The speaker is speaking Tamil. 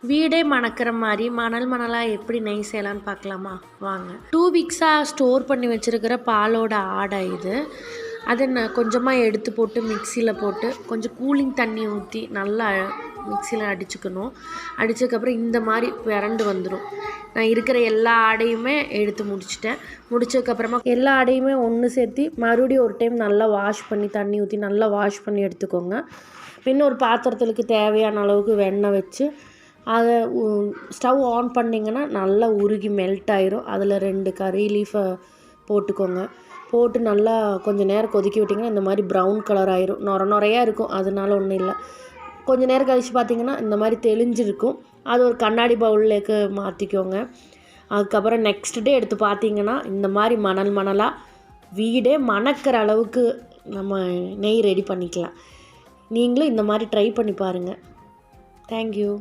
வீடே மணக்கிற மாதிரி மணல் மணலாக எப்படி நெய் செய்யலான்னு பார்க்கலாமா வாங்க. 2 வீக்ஸாக ஸ்டோர் பண்ணி வச்சுருக்கிற பாலோட ஆடை இது. அதை நான் கொஞ்சமாக எடுத்து போட்டு மிக்சியில் போட்டு கொஞ்சம் கூலிங் தண்ணி ஊற்றி நல்லா மிக்சியில் அடிச்சுக்கணும். அடித்ததுக்கப்புறம் இந்த மாதிரி விரண்டு வந்துடும். நான் இருக்கிற எல்லா ஆடையுமே எடுத்து முடிச்சிட்டேன். முடிச்சதுக்கப்புறமா எல்லா ஆடையுமே ஒன்று சேர்த்து மறுபடியும் ஒரு டைம் நல்லா வாஷ் பண்ணி தண்ணி ஊற்றி நல்லா வாஷ் பண்ணி எடுத்துக்கோங்க. பின்ன ஒரு பாத்திரத்துக்கு தேவையான அளவுக்கு வெண்ணெய் வச்சு அதை ஸ்டவ் ஆன் பண்ணிங்கன்னா நல்லா உருகி மெல்ட் ஆயிரும். அதில் 2 கறி லீஃபை போட்டுக்கோங்க. போட்டு நல்லா கொஞ்சம் நேரம் கொதிக்க விட்டிங்கன்னா இந்த மாதிரி ப்ரௌன் கலர் ஆயிரும். நுரையாக இருக்கும், அதனால ஒன்றும் இல்லை. கொஞ்சம் நேரம் கழித்து பார்த்திங்கன்னா இந்த மாதிரி தெளிஞ்சிருக்கும். அது ஒரு கண்ணாடி பவுல்லேக்கு மாற்றிக்கோங்க. அதுக்கப்புறம் நெக்ஸ்ட் டே எடுத்து பார்த்திங்கன்னா இந்த மாதிரி மணல் மணலாக வீடே மணக்கிற அளவுக்கு நம்ம நெய் ரெடி பண்ணிக்கலாம். நீங்களும் இந்த மாதிரி ட்ரை பண்ணி பாருங்கள். தேங்க்யூ.